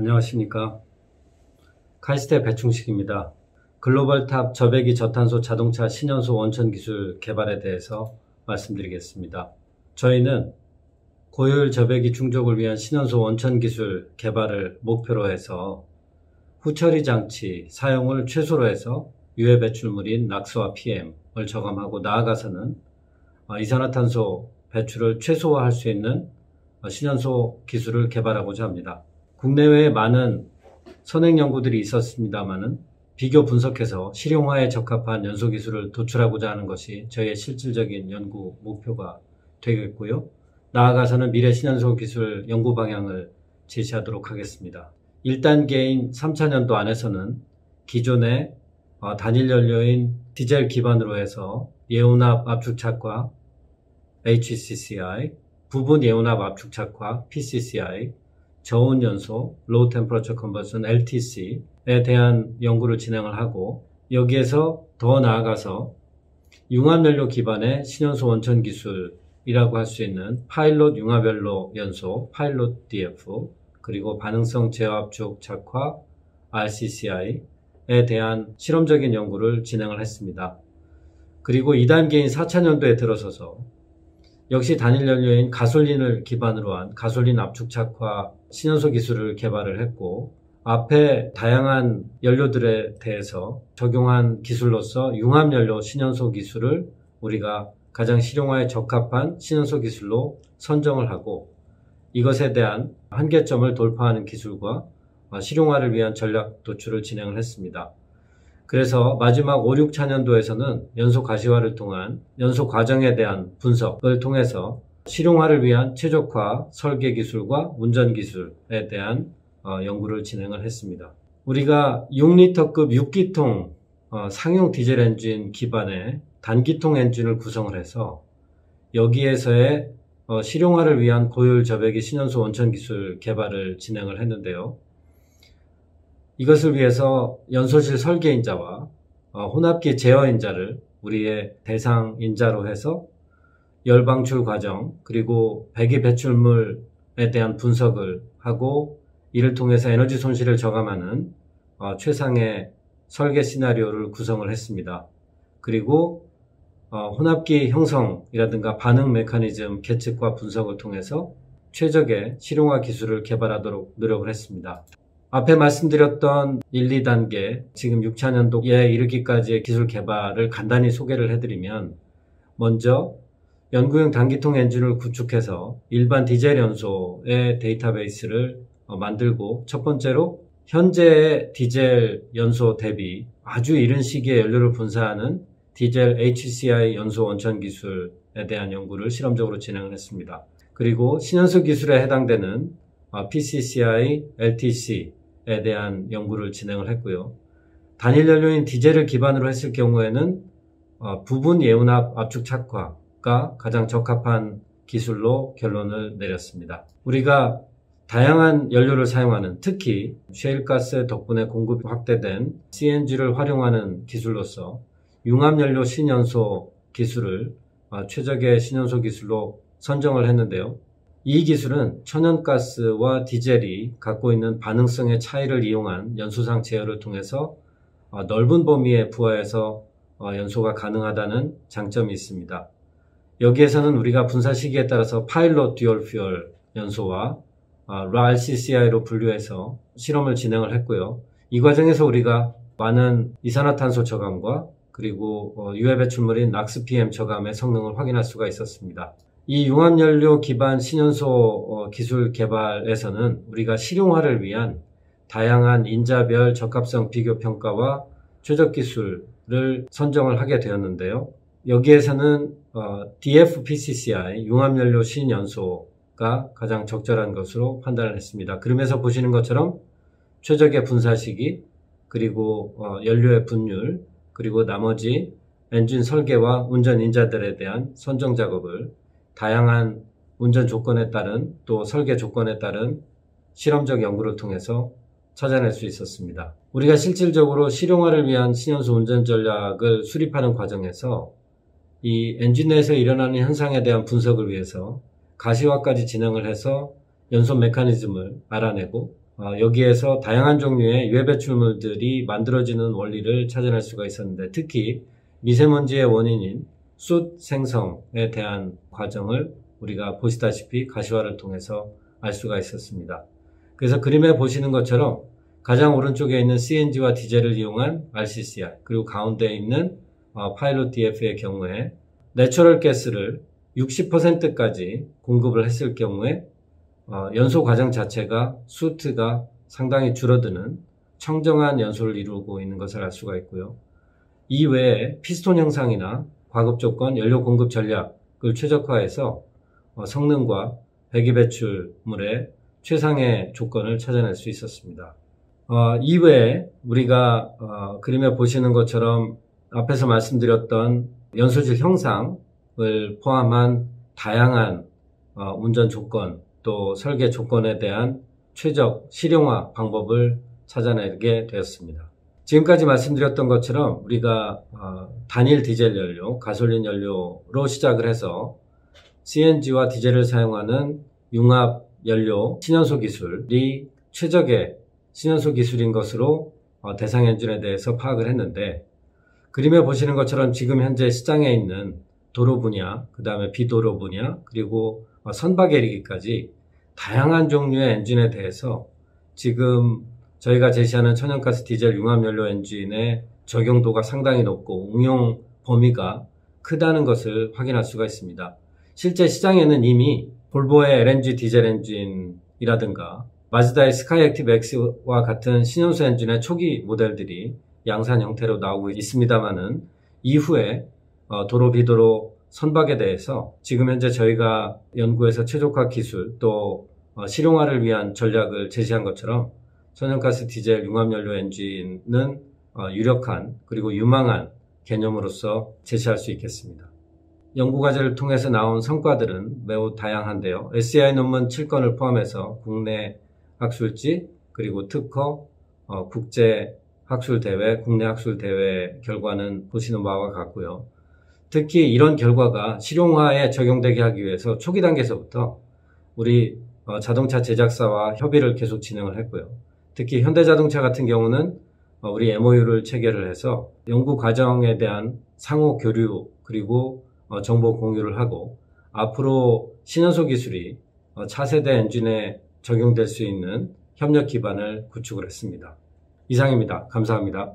안녕하십니까. 카이스트의 배충식입니다. 글로벌 탑 저배기 저탄소 자동차 신연소 원천 기술 개발에 대해서 말씀드리겠습니다. 저희는 고효율 저배기 충족을 위한 신연소 원천 기술 개발을 목표로 해서 후처리 장치 사용을 최소로 해서 유해 배출물인 낙스와 PM을 저감하고 나아가서는 이산화탄소 배출을 최소화할 수 있는 신연소 기술을 개발하고자 합니다. 국내외에 많은 선행 연구들이 있었습니다마는 비교 분석해서 실용화에 적합한 연소 기술을 도출하고자 하는 것이 저희의 실질적인 연구 목표가 되겠고요. 나아가서는 미래 신연소 기술 연구 방향을 제시하도록 하겠습니다. 1단계인 3차년도 안에서는 기존의 단일 연료인 디젤 기반으로 해서 예온압 압축착화 HCCI, 부분 예온압 압축착화 PCCI, 저온 연소 Low Temperature Conversion LTC에 대한 연구를 진행을 하고, 여기에서 더 나아가서 융합연료 기반의 신연소 원천 기술이라고 할 수 있는 파일럿 융합연료 연소 파일럿 DF, 그리고 반응성 제어압축 착화 RCCI에 대한 실험적인 연구를 진행을 했습니다. 그리고 2단계인 4차년도에 들어서서 역시 단일 연료인 가솔린을 기반으로 한 가솔린 압축 착화 신연소 기술을 개발을 했고, 앞에 다양한 연료들에 대해서 적용한 기술로서 융합연료 신연소 기술을 우리가 가장 실용화에 적합한 신연소 기술로 선정을 하고, 이것에 대한 한계점을 돌파하는 기술과 실용화를 위한 전략 도출을 진행을 했습니다. 그래서 마지막 5, 6차년도에서는 연소 가시화를 통한 연소 과정에 대한 분석을 통해서 실용화를 위한 최적화 설계 기술과 운전 기술에 대한 연구를 진행을 했습니다. 우리가 6리터급 6기통 상용 디젤 엔진 기반의 단기통 엔진을 구성을 해서 여기에서의 실용화를 위한 고효율 저배기 신연소 원천 기술 개발을 진행을 했는데요. 이것을 위해서 연소실 설계인자와 혼합기 제어인자를 우리의 대상인자로 해서 열방출 과정, 그리고 배기 배출물에 대한 분석을 하고, 이를 통해서 에너지 손실을 저감하는 최상의 설계 시나리오를 구성을 했습니다. 그리고 혼합기 형성이라든가 반응 메커니즘 계측과 분석을 통해서 최적의 실용화 기술을 개발하도록 노력을 했습니다. 앞에 말씀드렸던 1, 2단계, 지금 6차년도에 이르기까지의 기술 개발을 간단히 소개를 해드리면, 먼저 연구용 단기통 엔진을 구축해서 일반 디젤 연소의 데이터베이스를 만들고, 첫 번째로 현재의 디젤 연소 대비 아주 이른 시기에 연료를 분사하는 디젤 HCI 연소 원천 기술에 대한 연구를 실험적으로 진행을 했습니다. 그리고 신연소 기술에 해당되는 PCCI, LTC에 대한 연구를 진행을 했고요. 단일 연료인 디젤을 기반으로 했을 경우에는 부분 예온압 압축 착화가 가장 적합한 기술로 결론을 내렸습니다. 우리가 다양한 연료를 사용하는, 특히 셰일가스 덕분에 공급이 확대된 CNG를 활용하는 기술로서 융합연료 신연소 기술을 최적의 신연소 기술로 선정을 했는데요. 이 기술은 천연가스와 디젤이 갖고 있는 반응성의 차이를 이용한 연소상 제어를 통해서 넓은 범위에 부하해서 연소가 가능하다는 장점이 있습니다. 여기에서는 우리가 분사 시기에 따라서 파일럿 듀얼 퓨얼 연소와 RCCI로 분류해서 실험을 진행을 했고요. 이 과정에서 우리가 많은 이산화탄소 저감과 그리고 유해 배출물인 낙스 PM 저감의 성능을 확인할 수가 있었습니다. 이 융합연료 기반 신연소 기술 개발에서는 우리가 실용화를 위한 다양한 인자별 적합성 비교 평가와 최적 기술을 선정을 하게 되었는데요. 여기에서는 DFPCCI 융합연료 신연소가 가장 적절한 것으로 판단을 했습니다. 그러면서 보시는 것처럼 최적의 분사 시기, 그리고 연료의 분율, 그리고 나머지 엔진 설계와 운전 인자들에 대한 선정 작업을 다양한 운전 조건에 따른, 또 설계 조건에 따른 실험적 연구를 통해서 찾아낼 수 있었습니다. 우리가 실질적으로 실용화를 위한 신연소 운전 전략을 수립하는 과정에서 이 엔진 내에서 일어나는 현상에 대한 분석을 위해서 가시화까지 진행을 해서 연소 메커니즘을 알아내고, 여기에서 다양한 종류의 유해 배출물들이 만들어지는 원리를 찾아낼 수가 있었는데, 특히 미세먼지의 원인인 숯 생성에 대한 과정을 우리가 보시다시피 가시화를 통해서 알 수가 있었습니다. 그래서 그림에 보시는 것처럼 가장 오른쪽에 있는 CNG와 디젤을 이용한 RCCI, 그리고 가운데 있는 파일럿 DF의 경우에 내추럴 가스를 60%까지 공급을 했을 경우에 연소 과정 자체가 수트가 상당히 줄어드는 청정한 연소를 이루고 있는 것을 알 수가 있고요. 이외에 피스톤 형상이나 과급 조건, 연료 공급 전략을 최적화해서 성능과 배기 배출물의 최상의 조건을 찾아낼 수 있었습니다. 이외에 우리가 그림에 보시는 것처럼 앞에서 말씀드렸던 연소질 형상을 포함한 다양한 운전 조건 또 설계 조건에 대한 최적 실용화 방법을 찾아내게 되었습니다. 지금까지 말씀드렸던 것처럼 우리가 단일 디젤 연료, 가솔린 연료로 시작을 해서 CNG와 디젤을 사용하는 융합 연료 신연소 기술이 최적의 신연소 기술인 것으로 대상 엔진에 대해서 파악을 했는데, 그림에 보시는 것처럼 지금 현재 시장에 있는 도로 분야, 그 다음에 비도로 분야, 그리고 선박 LE기까지 다양한 종류의 엔진에 대해서 지금 저희가 제시하는 천연가스 디젤 융합연료 엔진의 적용도가 상당히 높고 응용 범위가 크다는 것을 확인할 수가 있습니다. 실제 시장에는 이미 볼보의 LNG 디젤 엔진이라든가 마즈다의 스카이 액티브 X와 같은 신연소 엔진의 초기 모델들이 양산 형태로 나오고 있습니다만은, 이후에 도로 비도로 선박에 대해서 지금 현재 저희가 연구해서 최적화 기술 또 실용화를 위한 전략을 제시한 것처럼 천연가스 디젤 융합연료 엔진은 유력한 그리고 유망한 개념으로서 제시할 수 있겠습니다. 연구과제를 통해서 나온 성과들은 매우 다양한데요. SEI 논문 7건을 포함해서 국내 학술지, 그리고 특허, 국제 학술대회, 국내 학술대회 결과는 보시는 바와 같고요. 특히 이런 결과가 실용화에 적용되게 하기 위해서 초기 단계에서부터 우리 자동차 제작사와 협의를 계속 진행을 했고요. 특히 현대자동차 같은 경우는 우리 MOU를 체결을 해서 연구 과정에 대한 상호 교류 그리고 정보 공유를 하고, 앞으로 신연소 기술이 차세대 엔진에 적용될 수 있는 협력 기반을 구축을 했습니다. 이상입니다. 감사합니다.